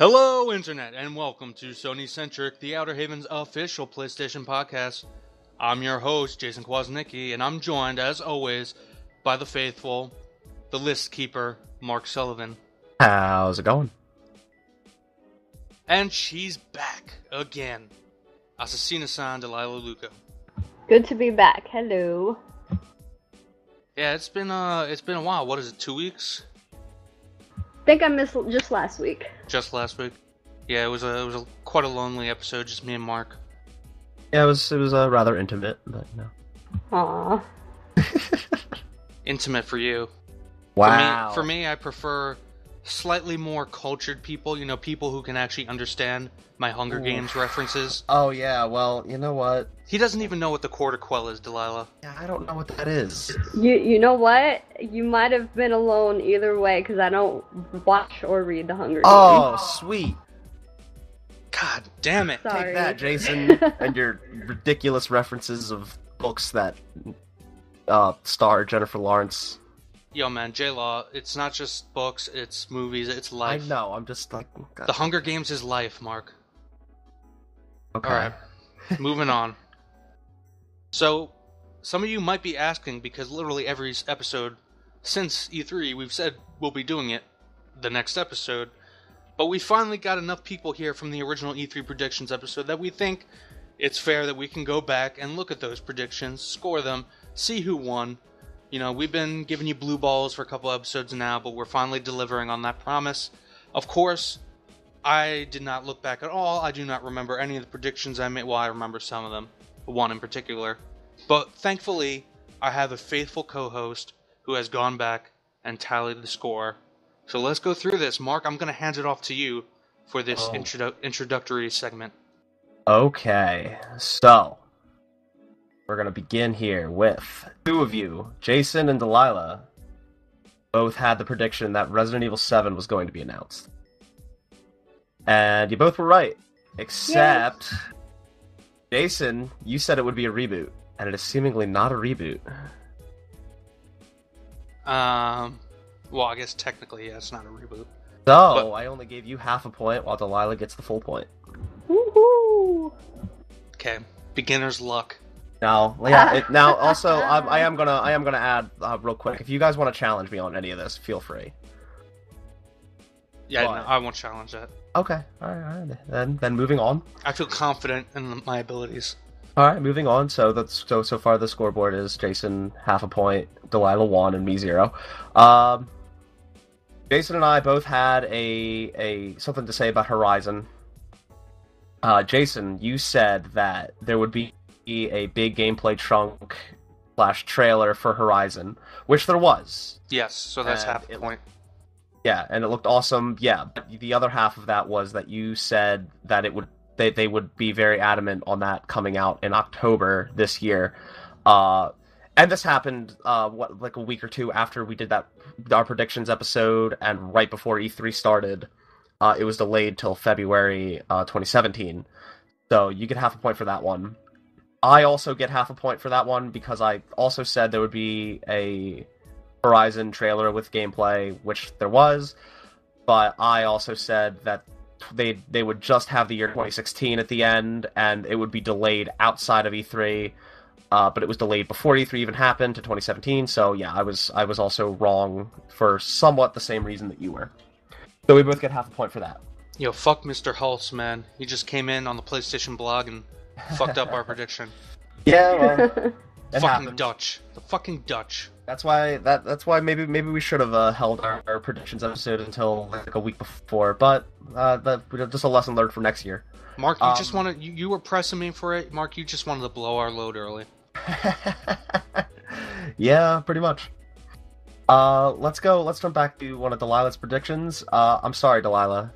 Hello, Internet, and welcome to SonyCentric, the Outerhaven's official PlayStation podcast. I'm your host, Jason Kwasnicki, and I'm joined, as always, by the faithful, the list keeper, Mark Sullivan. How's it going? And she's back again. Assassina-san, Delaila Lugo. Good to be back. Hello. Yeah, it's been a while. What is it, 2 weeks? I think I missed just last week. Just last week. Yeah, it was quite a lonely episode, just me and Mark. Yeah, it was rather intimate, but no. Aww. Intimate for you. Wow. For me, I prefer slightly more cultured people. You know, people who can actually understand my Hunger Games references. Oh yeah, well, you know what? He doesn't even know what the quarter quell is, Delilah. Yeah, I don't know what that is. You know what? You might have been alone either way, because I don't watch or read the Hunger Games. Oh, sweet. God damn it. Sorry. Take that, Jason, and your ridiculous references of books that star Jennifer Lawrence. Yo, man, J-Law, it's not just books, it's movies, it's life. I know, I'm just like... God. The Hunger Games is life, Mark. Okay. Alright, moving on. So, some of you might be asking, because literally every episode since E3, we've said we'll be doing it the next episode, but we finally got enough people here from the original E3 predictions episode that we think it's fair that we can go back and look at those predictions, score them, see who won. You know, we've been giving you blue balls for a couple episodes now, but we're finally delivering on that promise. Of course, I did not look back at all. I do not remember any of the predictions I made. Well, I remember some of them, one in particular. But thankfully, I have a faithful co-host who has gone back and tallied the score. So let's go through this. Mark, I'm going to hand it off to you for this introductory segment. Okay, so... we're going to begin here with two of you, Jason and Delilah, both had the prediction that Resident Evil 7 was going to be announced. And you both were right, except Jason, you said it would be a reboot, and it is seemingly not a reboot. Well, I guess technically, yeah, it's not a reboot. So, I only gave you half a point, while Delilah gets the full point. Woohoo! Okay, beginner's luck. Now, yeah. Now, also, I am gonna add real quick. If you guys want to challenge me on any of this, feel free. Yeah, But... no, I won't challenge that. Okay, all right. Then moving on. I feel confident in my abilities. All right, moving on. So so far the scoreboard is Jason half a point, Delilah 1, and me 0. Jason and I both had a something to say about Horizon. Jason, you said that there would be a big gameplay chunk / trailer for Horizon, which there was. Yes, so that's half a point. Yeah, and it looked awesome. Yeah, but the other half of that was that you said that they would be very adamant on that coming out in October this year. And this happened like a week or two after we did our predictions episode, and right before E3 started. It was delayed till February 2017. So you get half a point for that one. I also get half a point for that one because I also said there would be a Horizon trailer with gameplay, which there was, but I also said that they would just have the year 2016 at the end, and it would be delayed outside of E3, but it was delayed before E3 even happened to 2017, so yeah, I was also wrong for somewhat the same reason that you were. So we both get half a point for that. Yo, fuck Mr. Hulse, man. He just came in on the PlayStation blog and fucked up our prediction. Yeah, well, fucking happened. Dutch. The fucking Dutch. That's why maybe we should have held our predictions episode until like a week before, but just a lesson learned for next year. Mark, you just wanted you were pressing me for it. Mark, you just wanted to blow our load early. Yeah, pretty much. Let's jump back to one of Delilah's predictions. I'm sorry, Delilah.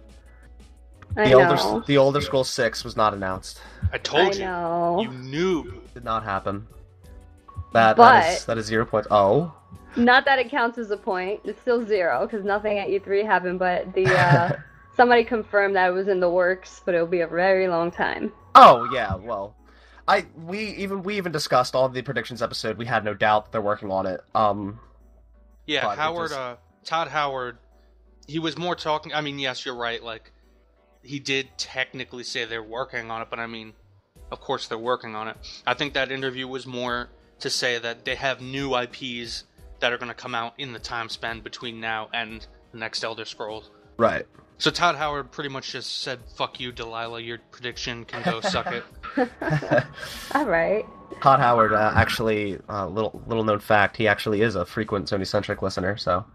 The Elder Scrolls 6 was not announced. I told you. Know. You noob. Did not happen. But That is 0 points. Oh. not that it counts as a point. It's still 0 because nothing at E3 happened. But the somebody confirmed that it was in the works, but it'll be a very long time. Oh yeah, well, we even discussed all the predictions episode. We had no doubt that they're working on it. Yeah, Todd Howard, he was more talking. I mean, yes, you're right. Like, he did technically say they're working on it, but I mean, of course they're working on it. I think that interview was more to say that they have new IPs that are going to come out in the time span between now and the next Elder Scrolls. Right. So Todd Howard pretty much just said, "Fuck you, Delaila. Your prediction can go suck it." All right. Todd Howard, actually, little known fact, he actually is a frequent SonyCentric listener. So.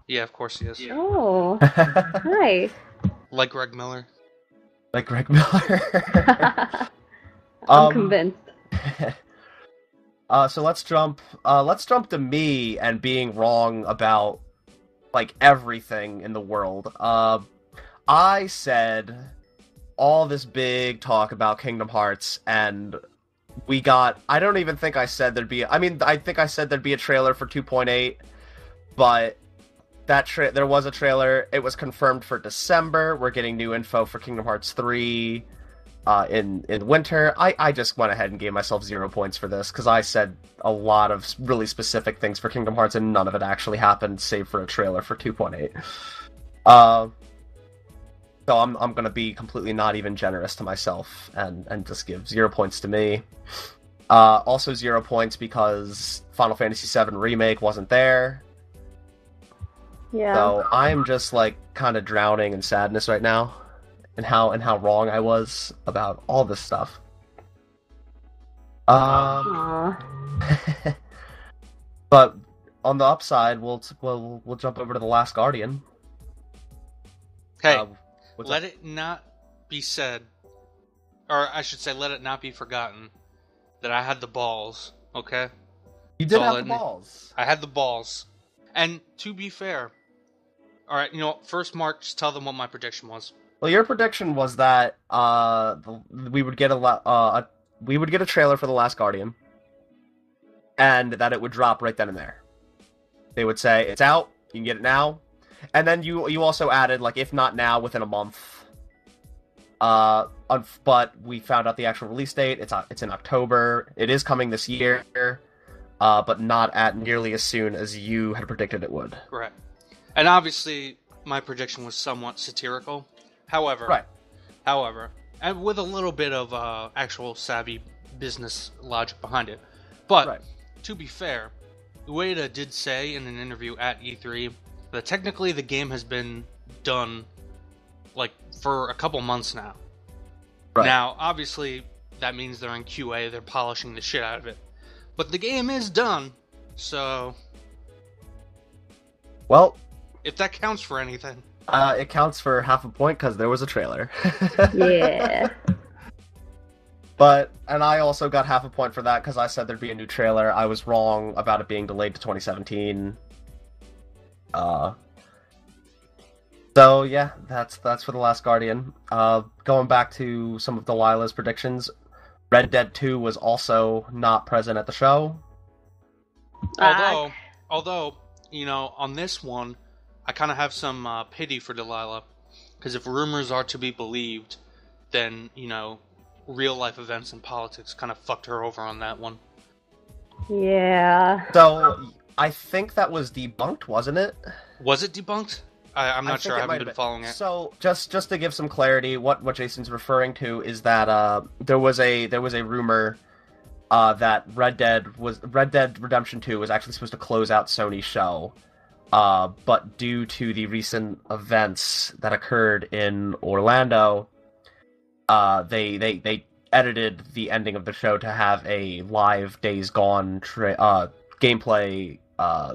Yeah, of course he is. Oh, nice. Like Greg Miller. Like Greg Miller. I'm convinced. So let's jump to me and being wrong about like everything in the world. I said all this big talk about Kingdom Hearts, and we got. I don't even think I said there'd be. I mean, I think I said there'd be a trailer for 2.8, but there was a trailer. It was confirmed for December. We're getting new info for Kingdom Hearts 3 in winter. I just went ahead and gave myself 0 points for this because I said a lot of really specific things for Kingdom Hearts, and none of it actually happened, save for a trailer for 2.8. So I'm gonna be completely not even generous to myself and just give 0 points to me. Also 0 points because Final Fantasy VII Remake wasn't there. Yeah. So I'm just like kind of drowning in sadness right now, and how wrong I was about all this stuff. But on the upside, we'll jump over to The Last Guardian. Hey, let it not be said, or I should say, let it not be forgotten that I had the balls. Okay. You did have the balls. I had the balls, and to be fair. All right, you know what? First, Mark, just tell them what my prediction was. Well, your prediction was that we would get a trailer for The Last Guardian, and that it would drop right then and there. They would say it's out, you can get it now, and then you also added like if not now, within a month. But we found out the actual release date. It's in October. It is coming this year, but not at nearly as soon as you had predicted it would. Correct. And obviously, my prediction was somewhat satirical. However, and with a little bit of actual savvy business logic behind it. But, to be fair, Ueda did say in an interview at E3 that technically the game has been done, like, for a couple months now. Right. Now, obviously, that means they're in QA, they're polishing the shit out of it. But the game is done, so... Well... if that counts for anything. It counts for half a point because there was a trailer. Yeah. And I also got half a point for that because I said there'd be a new trailer. I was wrong about it being delayed to 2017. So yeah, that's for The Last Guardian. Going back to some of Delilah's predictions, Red Dead 2 was also not present at the show. Although, you know, on this one, I kind of have some pity for Delaila, because if rumors are to be believed, then, you know, real-life events and politics kind of fucked her over on that one. Yeah. So, I think that was debunked, wasn't it? Was it debunked? I'm not sure. I haven't been following it. So, just to give some clarity, what Jason's referring to is that there was a rumor that Red Dead Redemption 2 was actually supposed to close out Sony's show. But due to the recent events that occurred in Orlando, they edited the ending of the show to have a live Days Gone gameplay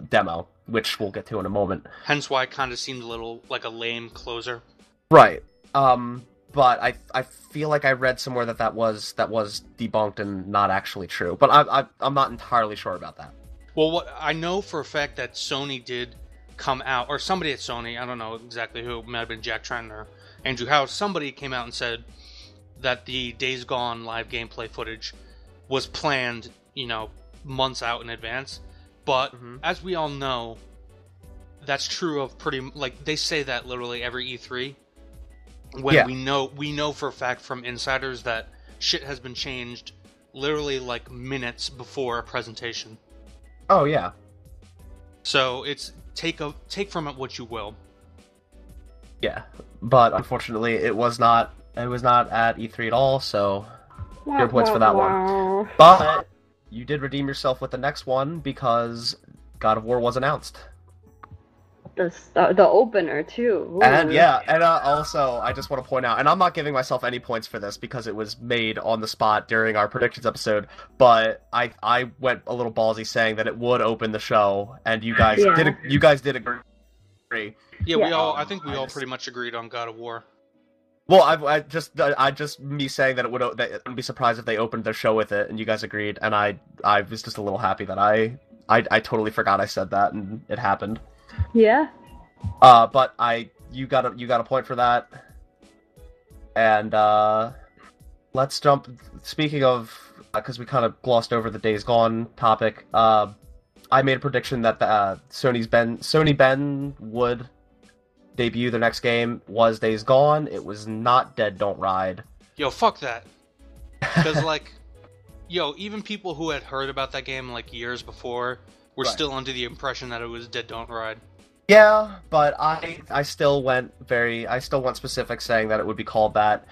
demo, which we'll get to in a moment. Hence why it kind of seemed a little like a lame closer. Right. But I feel like I read somewhere that was debunked and not actually true. But I'm not entirely sure about that. Well, what I know for a fact that Sony did come out, or somebody at Sony, I don't know exactly who, it might have been Jack Tran or Andrew Howe, somebody came out and said that the Days Gone live gameplay footage was planned, you know, months out in advance. But as we all know, that's true of like they say that literally every E3. When we know for a fact from insiders that shit has been changed literally like minutes before a presentation. Oh yeah. So it's take from it what you will. Yeah, but unfortunately, it was not. It was not at E3 at all. So 0 points for that one. But you did redeem yourself with the next one because God of War was announced. The opener too. Ooh. And also I just want to point out, and I'm not giving myself any points for this because it was made on the spot during our predictions episode, but I went a little ballsy saying that it would open the show, and you guys did agree. Yeah, I think we all pretty much agreed on God of War. Well, I just me saying that it wouldn't be surprised if they opened their show with it, and you guys agreed, and I was just a little happy that I totally forgot I said that, and it happened. Yeah. But you got a point for that. And let's jump. Speaking of, because we kind of glossed over the Days Gone topic, I made a prediction that the Sony Ben would debut their next game. Was Days Gone? It was not Dead Don't Ride. Yo, fuck that. Because even people who had heard about that game years before were still under the impression that it was Dead Don't Ride. Yeah, but I still went specific, saying that it would be called that.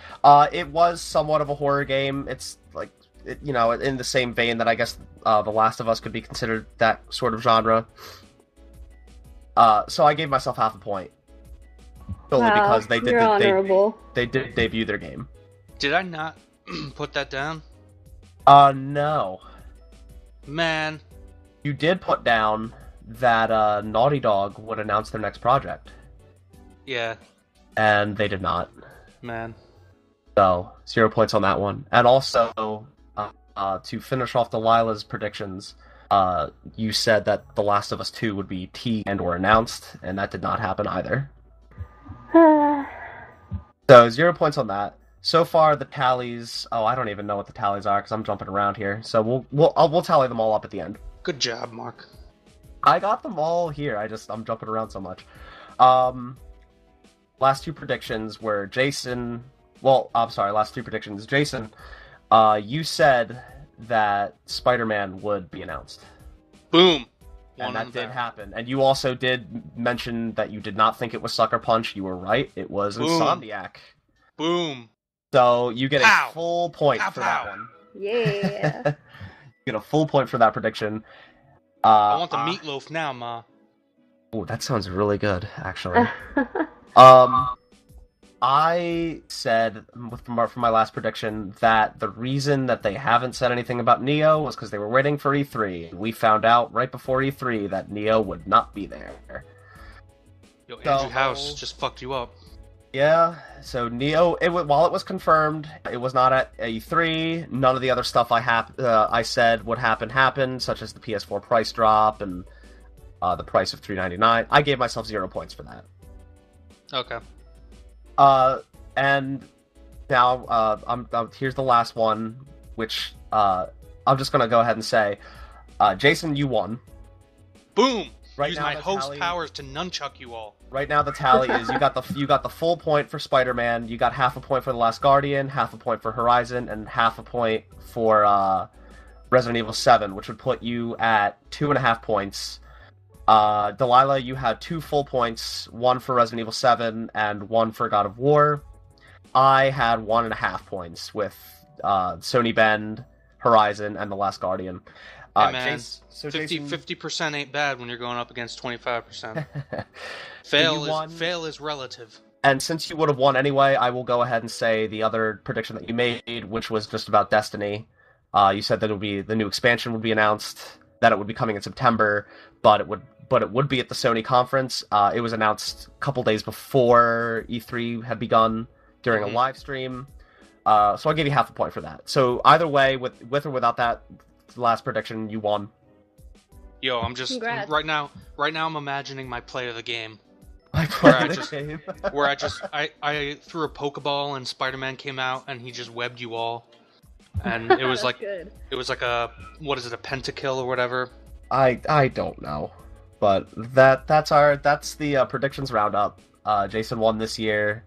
It was somewhat of a horror game. It's in the same vein that I guess The Last of Us could be considered that sort of genre. So I gave myself half a point. Solely because they did debut their game. Did I not put that down? No. Man. You did put down that Naughty Dog would announce their next project. Yeah. And they did not. Man. So, 0 points on that one. And also, to finish off Delilah's predictions, you said that The Last of Us 2 would be teased and or announced, and that did not happen either. So, 0 points on that. So far, the tallies... Oh, I don't even know what the tallies are, because I'm jumping around here. So, we'll tally them all up at the end. Good job, Mark. I got them all here. I'm jumping around so much. Last two predictions were Jason... Well, I'm sorry, last two predictions. Jason, you said that Spider-Man would be announced. Boom! And that did happen. And you also did mention that you did not think it was Sucker Punch. You were right. It was Insomniac. Boom! So you get a full point for that one. Yeah. You get a full point for that prediction. I want the meatloaf now, Ma. Oh, that sounds really good, actually. I said, for my last prediction, that the reason that they haven't said anything about Neo was because they were waiting for E3. We found out right before E3 that Neo would not be there. Yo, Andrew House just fucked you up. Yeah, so Neo, while it was confirmed, it was not at E3. None of the other stuff I said would happen happened, such as the PS4 price drop and the price of $399. I gave myself 0 points for that. Okay. And now here's the last one, which I'm just gonna go ahead and say, Jason, you won. Boom! Right Use now, my host powers to nunchuck you all. Right now, the tally is you got the full point for Spider-Man. You got half a point for The Last Guardian, half a point for Horizon, and half a point for Resident Evil 7, which would put you at 2.5 points. Delaila, you had 2 full points, 1 for Resident Evil 7 and 1 for God of War. I had 1.5 points with Sony Bend, Horizon, and The Last Guardian. Hey man, 50% ain't bad when you're going up against 25%. Fail is relative. And since you would have won anyway, I will go ahead and say the other prediction that you made, which was just about Destiny. You said that the new expansion would be announced, that it would be coming in September, but it would be at the Sony conference. It was announced a couple days before E3 had begun during a live stream. So I'll give you half a point for that. So either way, with or without that last prediction, you won. Yo, I'm just Congrats. right now I'm imagining my play of the game. I threw I threw a Pokeball and Spider-Man came out and he just webbed you all. And it was like good. It was like a pentakill or whatever. I don't know. But that's the predictions roundup. Jason won this year.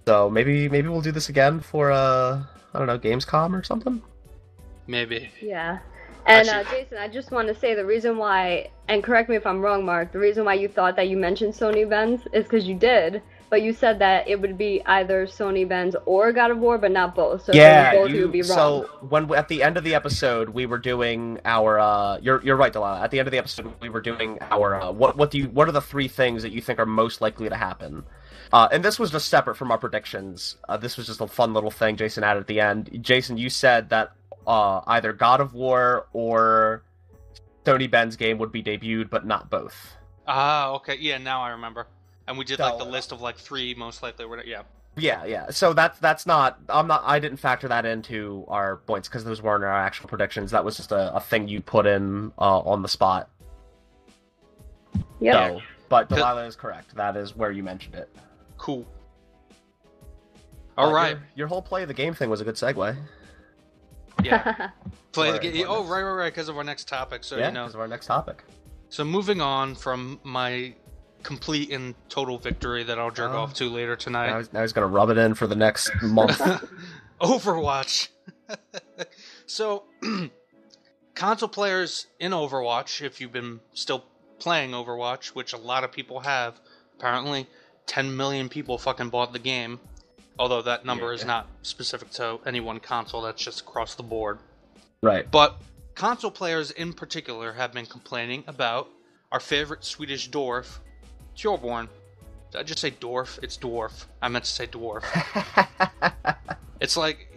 So maybe we'll do this again for I don't know, Gamescom or something? Maybe. Yeah. And Jason, I just want to say the reason why, and correct me if I'm wrong, Mark, the reason why you thought that you mentioned Sony Benz is because you did, but you said that it would be either Sony Benz or God of War, but not both. So Yeah, both you would be wrong. so when at the end of the episode we were doing our you're right, Delaila. At the end of the episode we were doing our what are the 3 things that you think are most likely to happen? And this was just separate from our predictions. This was just a fun little thing Jason added at the end. Jason, you said that either God of War or Sony Ben's game would be debuted, but not both. Ah, okay. Yeah, now I remember. And we did like the list of like 3 most likely. Yeah. Yeah. So that's not. I didn't factor that into our points because those weren't our actual predictions. That was just a thing you put in on the spot. Yeah. So, but Delaila is correct. That is where you mentioned it. Cool. All right. Your whole play of the game thing was a good segue. Yeah. Play the game. Oh, right. Because of our next topic. So yeah, because of our next topic. So moving on from my complete and total victory that I'll jerk off to later tonight. Now he's gonna rub it in for the next month. Overwatch. So, console players in Overwatch, if you've been still playing Overwatch, which a lot of people have, apparently 10 million people fucking bought the game. Although that number is not specific to any one console, that's just across the board. Right. But console players in particular have been complaining about our favorite Swedish dwarf, Torbjorn. Did I just say dwarf? It's dwarf. I meant to say dwarf. It's like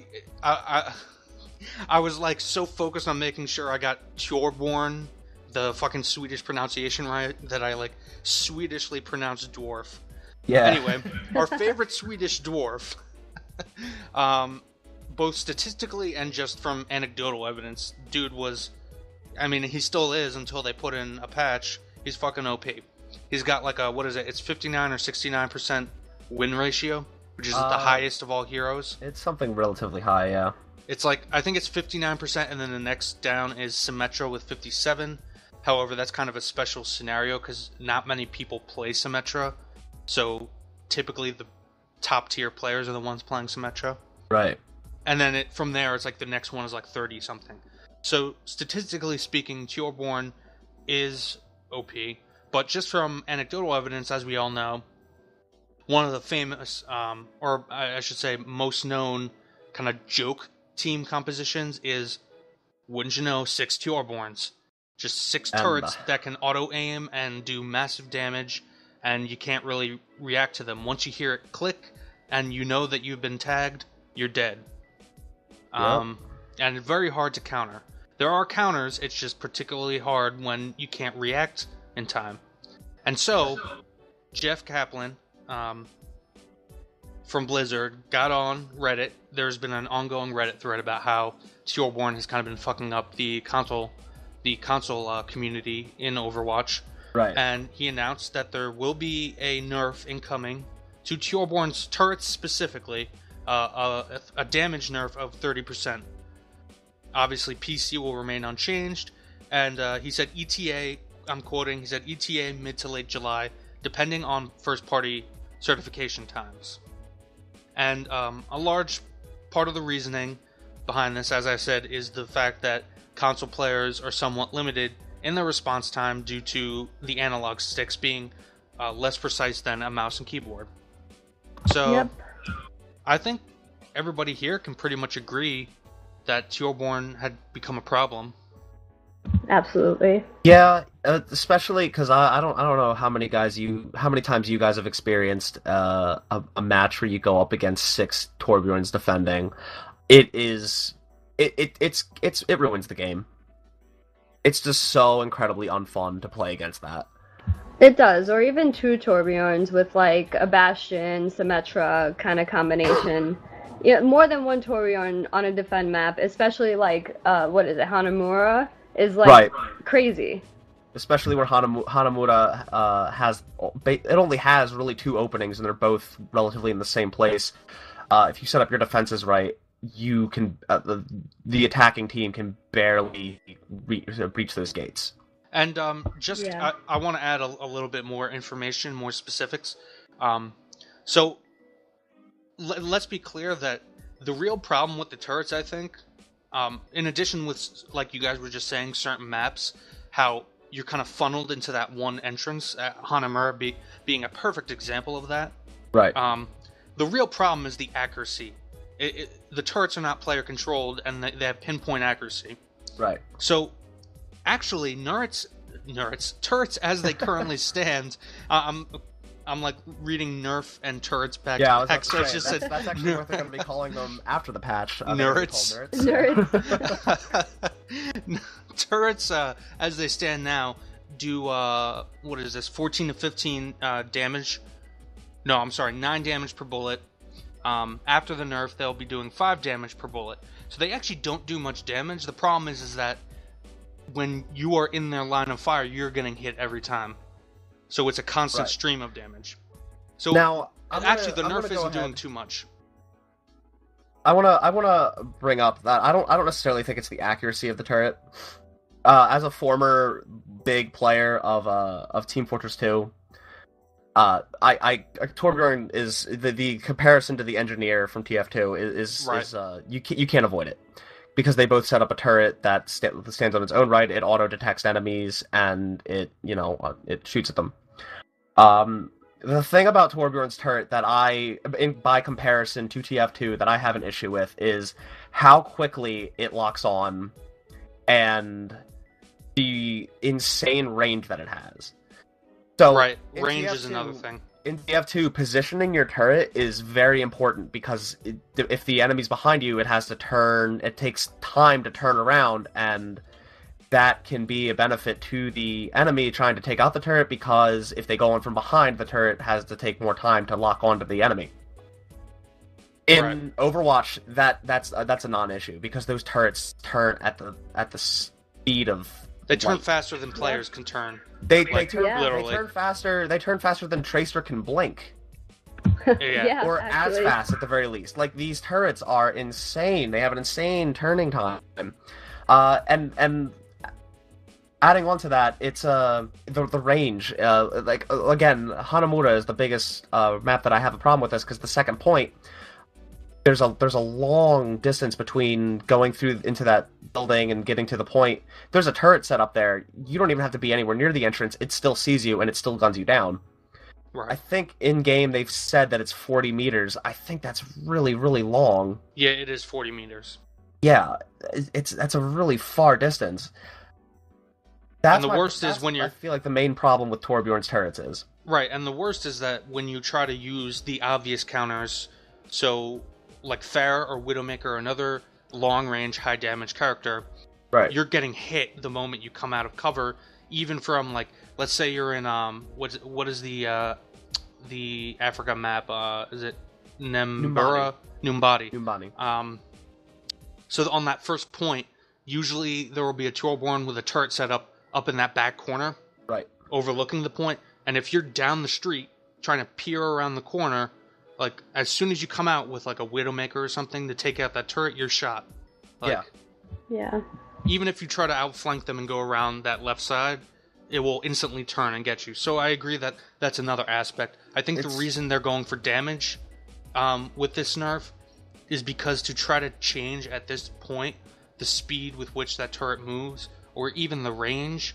I was like so focused on making sure I got Torbjorn, the fucking Swedish pronunciation right, that I like Swedishly pronounced dwarf. Yeah. Anyway, our favorite Swedish dwarf, both statistically and just from anecdotal evidence, dude was, I mean, he still is until they put in a patch. He's fucking OP. He's got like a, what is it? It's 59 or 69% win ratio, which is the highest of all heroes. It's something relatively high, yeah. It's like, I think it's 59%, and then the next down is Symmetra with 57. However, that's kind of a special scenario because not many people play Symmetra. So typically the top tier players are the ones playing Symmetra. Right. And then from there, it's like the next one is like 30 something. So statistically speaking, Torbjorn is OP. But just from anecdotal evidence, as we all know, one of the famous, or I should say most known kind of joke team compositions is, wouldn't you know, 6 Torbjorns. Just 6 turrets that can auto-aim and do massive damage, and you can't really react to them. Once you hear it click, and you know that you've been tagged, you're dead. Yep. And very hard to counter. There are counters, it's just particularly hard when you can't react in time. And so, Jeff Kaplan, from Blizzard, got on Reddit. There's been an ongoing Reddit thread about how Torbjorn has kind of been fucking up the console community in Overwatch. Right. And he announced that there will be a nerf incoming to Torbjorn's turrets specifically, a damage nerf of 30%. Obviously, PC will remain unchanged, and he said ETA, I'm quoting, he said ETA mid to late July, depending on first-party certification times. And a large part of the reasoning behind this, as I said, is the fact that console players are somewhat limited in their response time due to the analog sticks being less precise than a mouse and keyboard. So, Yep. I think everybody here can pretty much agree that Torbjorn had become a problem. Absolutely. Yeah, especially because I don't know how many times you guys have experienced a match where you go up against 6 Torbjorns defending. It ruins the game. It's just so incredibly unfun to play against that. It does, or even 2 Torbjorns with like a Bastion, Symmetra kind of combination. Yeah, more than 1 Torbjorn on a defend map, especially like what is it, Hanamura, is like crazy. Especially where Hanamura it only has really 2 openings, and they're both relatively in the same place. If you set up your defenses right, you can the attacking team can barely breach those gates. And I want to add a little bit more information, more specifics. So let's be clear that the real problem with the turrets, I think, in addition with, like you guys were just saying, certain maps, how you're kind of funneled into that one entrance, Hanamura being a perfect example of that. Right. The real problem is the accuracy. The turrets are not player controlled, and they have pinpoint accuracy. Right. So, actually, turrets as they currently stand. I'm like reading nerf and turrets back to back, so it's just that's actually what they're going to be calling them after the patch. Nerds. Nerds. Turrets, as they stand now, do 14 to 15 damage. No, I'm sorry, 9 damage per bullet. After the nerf, they'll be doing 5 damage per bullet. So they actually don't do much damage. The problem is that when you are in their line of fire, you're getting hit every time. So it's a constant stream of damage. So now, the nerf isn't doing too much. I wanna bring up that I don't necessarily think it's the accuracy of the turret. As a former big player of Team Fortress 2, Torbjorn is the comparison to the engineer from TF2 is you can't avoid it, because they both set up a turret that stands on its own right. It auto detects enemies and it shoots at them. The thing about Torbjorn's turret that by comparison to TF2 that I have an issue with is how quickly it locks on and the insane range that it has. So range is another thing. In TF2, positioning your turret is very important, because if the enemy's behind you, it takes time to turn around, and that can be a benefit to the enemy trying to take out the turret, because if they go in from behind, the turret has to take more time to lock onto the enemy. In Overwatch, that's a non-issue, because those turrets turn at the speed of They turn faster than players can turn. They turn faster. They turn faster than Tracer can blink. Yeah. Or actually. as fast at the very least. Like, these turrets are insane. They have an insane turning time. And adding on to that, it's the range. Again, Hanamura is the biggest map that I have a problem with this, because the second point, there's a long distance between going through into that building and getting to the point. There's a turret set up there. You don't even have to be anywhere near the entrance. It still sees you, and it still guns you down. Right. I think in-game they've said that it's 40 meters. I think that's really, really long. Yeah, it is 40 meters. Yeah, that's a really far distance. And the worst is when I feel like the main problem with Torbjorn's turrets is. Right, and the worst is that when you try to use the obvious counters, so like Pharah or Widowmaker or another long-range, high-damage character, you're getting hit the moment you come out of cover, even from, like, let's say you're in, what is the Africa map, is it Numbani. So on that first point, usually there will be a Torbjorn with a turret set up in that back corner, overlooking the point, and if you're down the street trying to peer around the corner, like, as soon as you come out with, like, a Widowmaker or something to take out that turret, you're shot. Like, yeah. Even if you try to outflank them and go around that left side, it will instantly turn and get you. So I agree that that's another aspect. I think the reason they're going for damage with this nerf is because to try to change at this point the speed with which that turret moves, or even the range,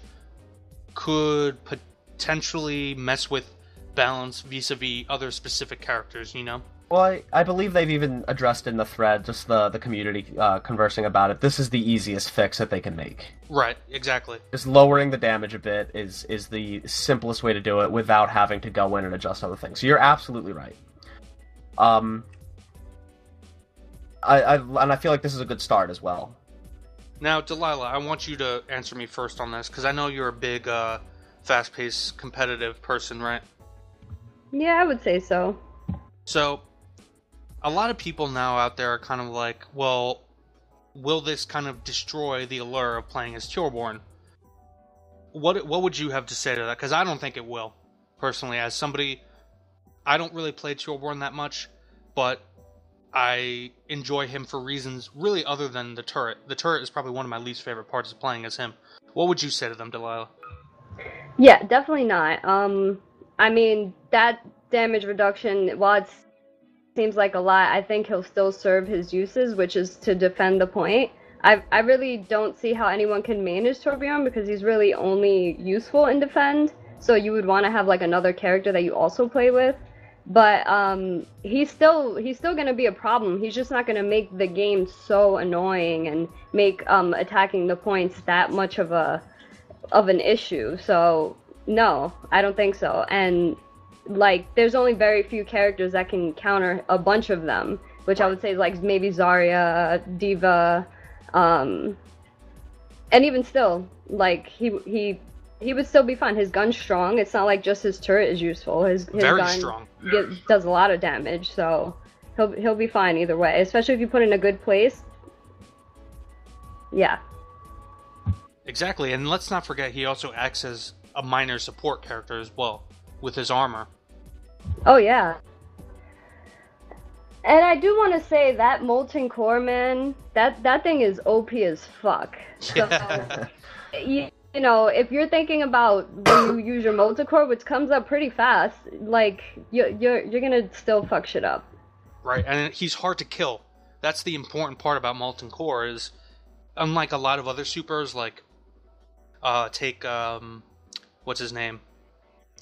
could potentially mess with balance vis-a-vis other specific characters, you know? Well, I believe they've even addressed in the thread, just the community conversing about it. This is the easiest fix that they can make. Right, exactly. Just lowering the damage a bit is the simplest way to do it without having to go in and adjust other things. So you're absolutely right. I feel like this is a good start as well. Now, Delaila, I want you to answer me first on this, because I know you're a big, fast-paced, competitive person, right? Yeah, I would say so. So, a lot of people now out there are kind of like, well, will this kind of destroy the allure of playing as Torbjorn? What would you have to say to that? Because I don't think it will, personally. As somebody, I don't really play Torbjorn that much, but I enjoy him for reasons really other than the turret. The turret is probably one of my least favorite parts of playing as him. What would you say to them, Delaila? Yeah, definitely not. I mean, that damage reduction, while it seems like a lot, I think he'll still serve his uses, which is to defend the point. I really don't see how anyone can manage Torbjorn, because he's really only useful in defend, so you would want to have like another character that you also play with. But he's still gonna be a problem. He's just not gonna make the game so annoying and make attacking the points that much of an issue. So no, I don't think so. And like, there's only very few characters that can counter a bunch of them, which I would say is like maybe Zarya, Diva, and even still, like he would still be fine. His gun's strong. It's not like just his turret is useful. His Very gun strong. Does a lot of damage, so he'll be fine either way. Especially if you put it in a good place. Yeah. Exactly, and let's not forget he also acts as a minor support character as well, with his armor. Oh yeah. And I do want to say that Molten Core, man, that thing is OP as fuck. So, you know, if you're thinking about when you use your Molten Core, which comes up pretty fast, like, you're gonna still fuck shit up. Right, and he's hard to kill. That's the important part about Molten Core, is unlike a lot of other supers, like, take, what's his name?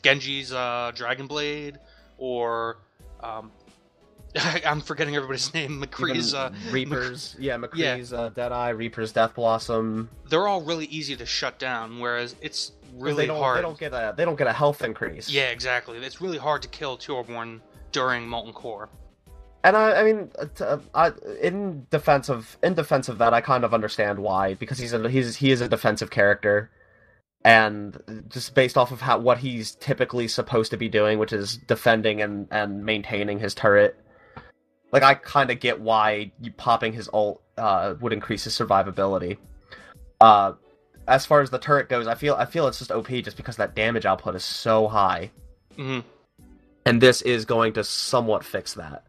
Genji's Dragon Blade, or I'm forgetting everybody's name. McCree's Reaper's, McCree's Deadeye, Reaper's Death Blossom. They're all really easy to shut down, whereas it's really hard. They don't get a health increase. Yeah, exactly. It's really hard to kill Torbjorn during Molten Core. And I mean, in defense of that, I kind of understand why, because he is a defensive character. And just based off of what he's typically supposed to be doing, which is defending and maintaining his turret, like, I kind of get why you popping his ult would increase his survivability. As far as the turret goes, I feel it's just OP just because that damage output is so high, and this is going to somewhat fix that.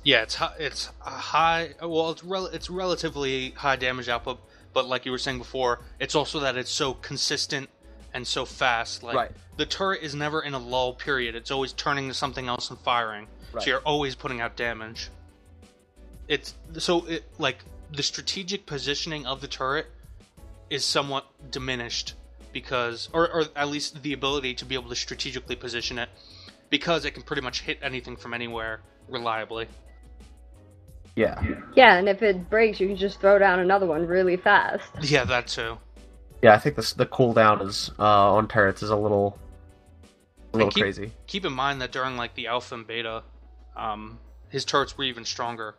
Yeah, it's a high. Well, it's relatively high damage output. But like you were saying before, it's also that it's so consistent and so fast. Like, right. The turret is never in a lull period. It's always turning to something else and firing. Right. So you're always putting out damage. Like, the strategic positioning of the turret is somewhat diminished because, or at least the ability to be able to strategically position it, because it can pretty much hit anything from anywhere reliably. Yeah. Yeah, and if it breaks, you can just throw down another one really fast. Yeah, that too. Yeah, I think the cooldown is on turrets is a little crazy. Keep in mind that during like the alpha and beta, his turrets were even stronger,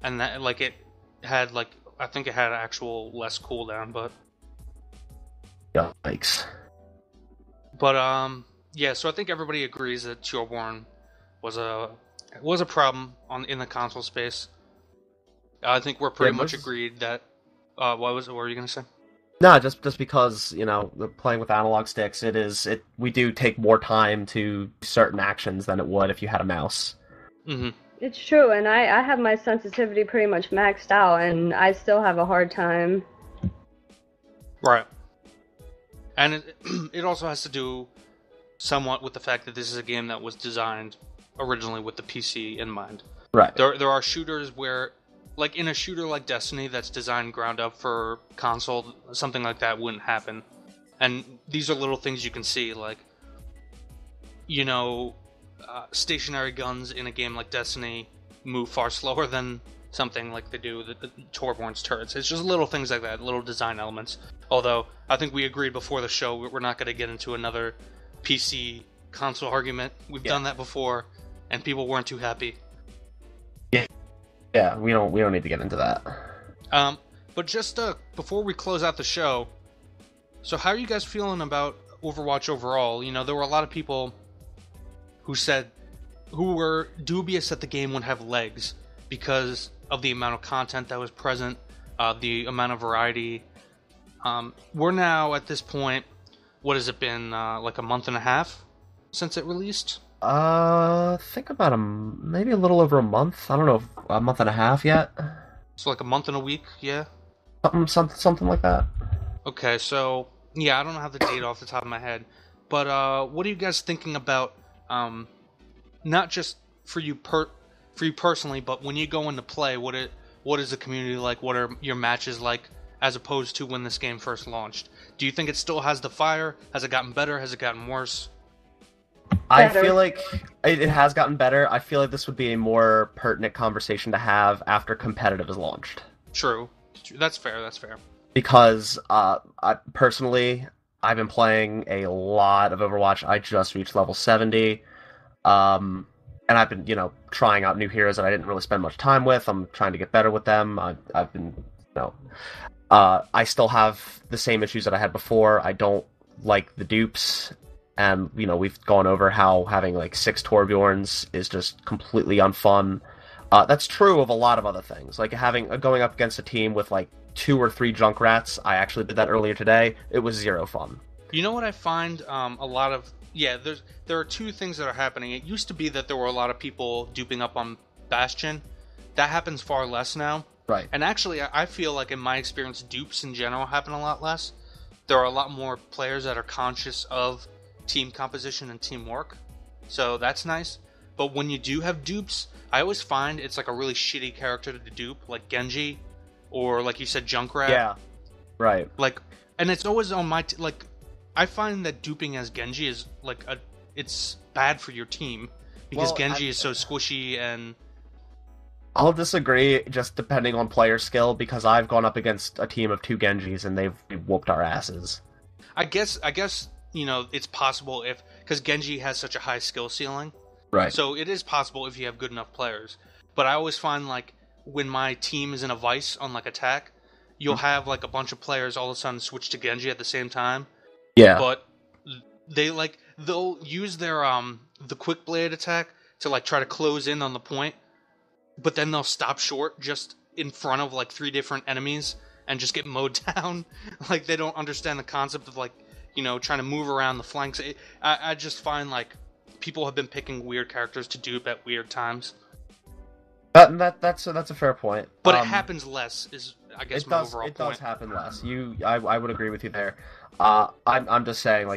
and that like it had like I think it had actual less cooldown, but yikes. But yeah, so I think everybody agrees that Torbjorn was a problem in the console space. I think we're pretty much agreed that. What were you gonna say? No, just because, you know, playing with analog sticks, we do take more time to do certain actions than it would if you had a mouse. Mm-hmm. It's true, and I have my sensitivity pretty much maxed out, and I still have a hard time. Right. And it also has to do somewhat with the fact that this is a game that was designed originally with the PC in mind. Right. There are shooters where, like in a shooter like Destiny that's designed ground up for console, something like that wouldn't happen. And these are little things you can see, like, you know, stationary guns in a game like Destiny move far slower than something like they do the Torbjorn's turrets. It's just little things like that, little design elements. Although, I think we agreed before the show, we're not going to get into another PC console argument. We've done that before, and people weren't too happy. Yeah, we don't need to get into that. But just before we close out the show, so how are you guys feeling about Overwatch overall? You know, there were a lot of people who were dubious that the game would have legs because of the amount of content that was present, the amount of variety. We're now at this point, what has it been, like a month and a half since it released? Think about maybe a little over a month. I don't know, if a month and a half yet. So like a month and a week, yeah? Something like that. Okay, so, yeah, I don't have the date off the top of my head. But, what are you guys thinking about, not just for you personally, but when you go into play, what is the community like? What are your matches like, as opposed to when this game first launched? Do you think it still has the fire? Has it gotten better? Has it gotten worse? I better. feel like it has gotten better. I feel like this would be a more pertinent conversation to have after competitive is launched. True. That's fair. That's fair. Because personally, I've been playing a lot of Overwatch. I just reached level 70. And I've been, trying out new heroes that I didn't really spend much time with. I'm trying to get better with them. I've been, I still have the same issues that I had before. I don't like the dupes. And, we've gone over how having, 6 Torbjorns is just completely unfun. That's true of a lot of other things. Like, going up against a team with, 2 or 3 Junkrats. I actually did that earlier today. It was 0 fun. You know what I find a lot of... Yeah, there are 2 things that are happening. It used to be that there were a lot of people duping up on Bastion. That happens far less now. Right. And actually, I feel like in my experience, dupes in general happen a lot less. There are a lot more players that are conscious of team composition and teamwork. So that's nice. But when you do have dupes, I always find it's a really shitty character to dupe, like Genji, or like you said, Junkrat. Yeah. Right. And it's always on my... I find that duping as Genji is it's bad for your team because Genji is so squishy and... I'll disagree just depending on player skill because I've gone up against a team of 2 Genjis and they've whooped our asses. I guess it's possible because Genji has such a high skill ceiling. Right. So it is possible if you have good enough players. But I always find when my team is in a vice on attack, you'll have a bunch of players all of a sudden switch to Genji at the same time. Yeah. But they'll use their the quick blade attack to try to close in on the point, but then they'll stop short just in front of 3 different enemies and just get mowed down. They don't understand the concept of trying to move around the flanks. I just find people have been picking weird characters to dupe at weird times. That's a fair point. But it happens less is I guess my overall point. It does happen less. I would agree with you there. I'm just saying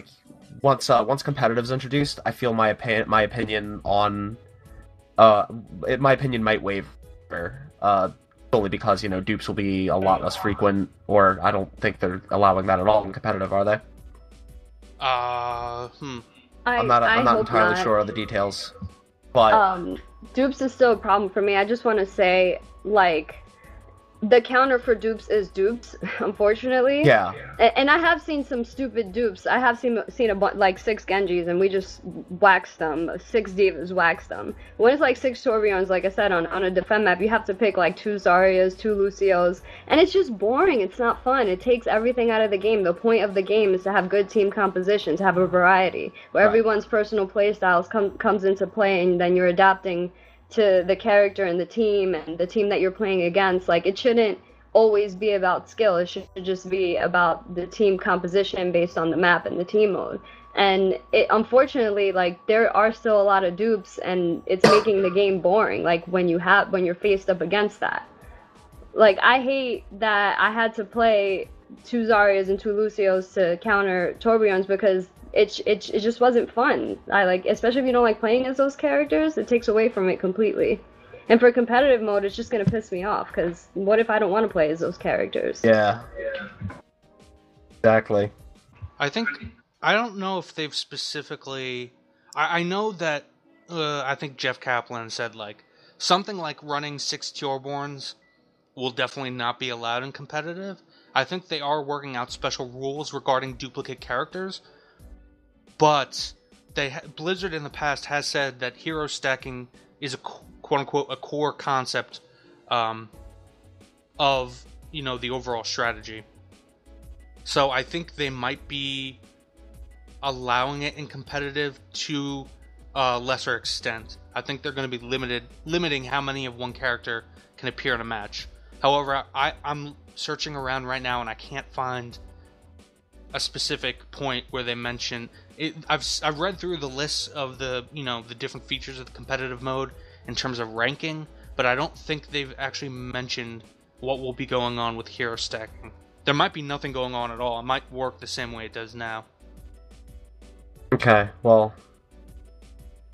once competitive's introduced, I feel my opinion on my opinion might waver. Solely because dupes will be a lot less frequent, or I don't think they're allowing that at all in competitive, are they? I'm not entirely sure of the details, but dupes is still a problem for me. I just want to say the counter for dupes is dupes, unfortunately. Yeah. And I have seen some stupid dupes. I have seen 6 Genjis and we just waxed them. 6 divas waxed them. When it's 6 Torbjorns, like I said, on a defend map, you have to pick 2 Zaryas, 2 Lucios, and it's just boring. It's not fun. It takes everything out of the game. The point of the game is to have good team composition, to have a variety, where everyone's personal playstyles comes into play, and then you're adapting to the character and the team that you're playing against. It shouldn't always be about skill. It should just be about the team composition based on the map and the team mode. And unfortunately, there are still a lot of dupes, and it's making the game boring. When you're faced up against that. I hate that I had to play 2 Zaryas and 2 Lucios to counter Torbjorns because it just wasn't fun. Especially if you don't like playing as those characters, it takes away from it completely. And for competitive mode, it's just gonna piss me off, because what if I don't want to play as those characters? Yeah. Exactly. I don't know if they've specifically... I know that I think Jeff Kaplan said something running 6 Torbjorns will definitely not be allowed in competitive. I think they are working out special rules regarding duplicate characters. But Blizzard in the past has said that hero stacking is a quote-unquote a core concept of the overall strategy. So I think they might be allowing it in competitive to a lesser extent. I think they're going to be limiting how many of one character can appear in a match. However, I'm searching around right now and I can't find a specific point where they mention it. I've read through the lists of the different features of the competitive mode in terms of ranking, but I don't think they've actually mentioned what will be going on with hero stacking. There might be nothing going on at all. It might work the same way it does now. Okay, well,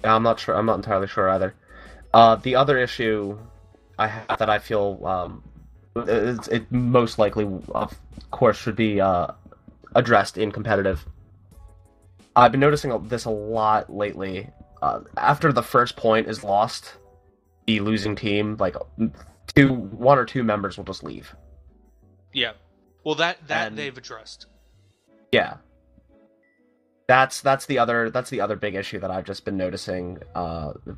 I'm not sure. I'm not entirely sure either. The other issue I have that I feel it most likely, of course, should be addressed in competitive I've been noticing this a lot lately. After the first point is lost, the losing team, like one or two members will just leave. Yeah. Well, that And- they've addressed. Yeah. That's the other big issue that I've just been noticing,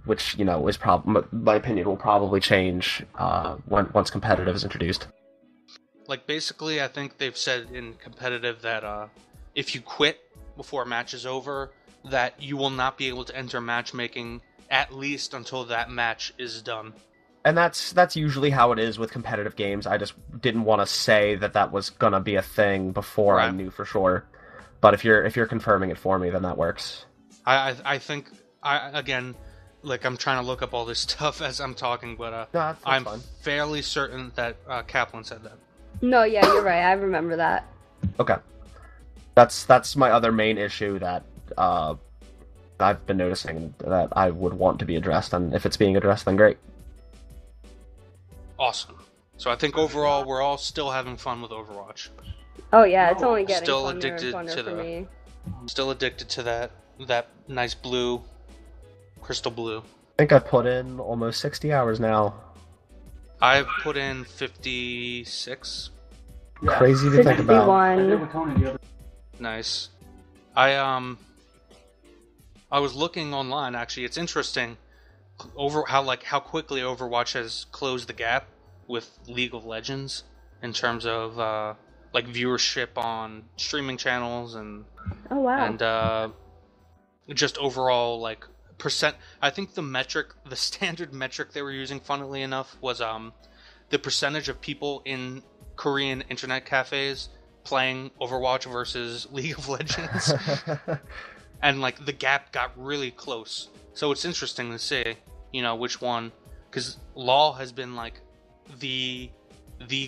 which is my opinion will probably change once competitive is introduced. Like, basically, I think they've said in competitive that if you quit before a match is over, that you will not be able to enter matchmaking at least until that match is done. And that's usually how it is with competitive games. I just didn't want to say that was gonna be a thing before I Right. knew for sure. But if you're confirming it for me, then that works. I think again, like, I'm trying to look up all this stuff as I'm talking, but No, that's I'm fine. fairly certain that Kaplan said that. No, yeah, you're right. I remember that. Okay. That's my other main issue that I've been noticing that I would want to be addressed, and if it's being addressed, then great. Awesome. So I think overall we're all still having fun with Overwatch. Oh yeah, it's only getting Still funner addicted and funner to for the- me. Still addicted to that nice blue, crystal blue. I think I've put in almost 60 hours now. I've put in 56. Crazy to think about. 61. Nice. I was looking online, actually. It's interesting how quickly Overwatch has closed the gap with League of Legends in terms of like viewership on streaming channels and Oh wow. and just overall like percent. I think the standard metric they were using, funnily enough, was the percentage of people in Korean internet cafes playing Overwatch versus League of Legends. And like the gap got really close. So it's interesting to see, which one, because LoL has been like the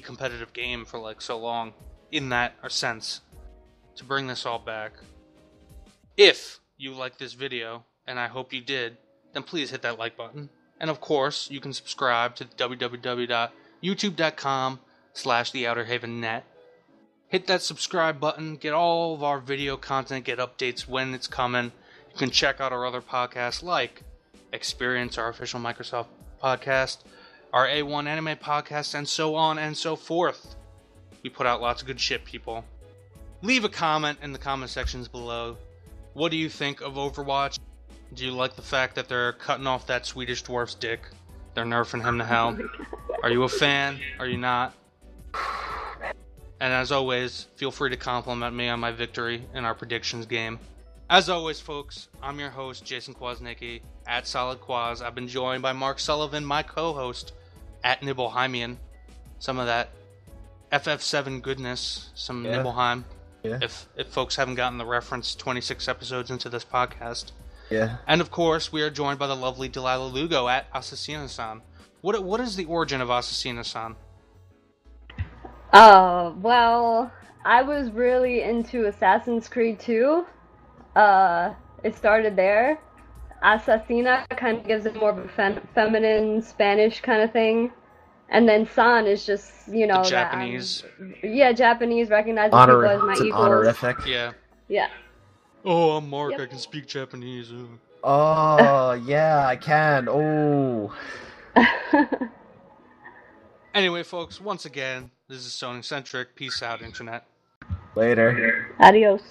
competitive game for like so long in that sense. To bring this all back, if you like this video, and I hope you did, then please hit that like button. And of course, you can subscribe to www.youtube.com/theouterhavennet. Hit that subscribe button, get all of our video content, get updates when it's coming. You can check out our other podcasts like Experience, our official Microsoft podcast, our A1 anime podcast, and so on and so forth. We put out lots of good shit, people. Leave a comment in the comment sections below. What do you think of Overwatch? Do you like the fact that they're cutting off that Swedish dwarf's dick? They're nerfing him to hell. Are you a fan? Are you not? And as always, feel free to compliment me on my victory in our predictions game. As always, folks, I'm your host, Jason Kwasnicki, at SolidQuas. I've been joined by Mark Sullivan, my co-host, at Nibelheimian. Some of that FF7 goodness, some Yeah. Nibelheim. Yeah. If folks haven't gotten the reference 26 episodes into this podcast. Yeah. And of course, we are joined by the lovely Delaila Lugo at Assassina-san. What is the origin of Assassina-san? Well, I was really into Assassin's Creed 2. It started there. Assassina kind of gives it more of a feminine Spanish kind of thing. And then San is just, The that Japanese. Japanese, recognizing people as my It's an equals. honorific. Yeah. Yeah. Oh, I'm Mark. Yep. I can speak Japanese. Oh, yeah, I can. Oh. Anyway, folks, once again, this is SonyCentric. Peace out, Internet. Later. Adios.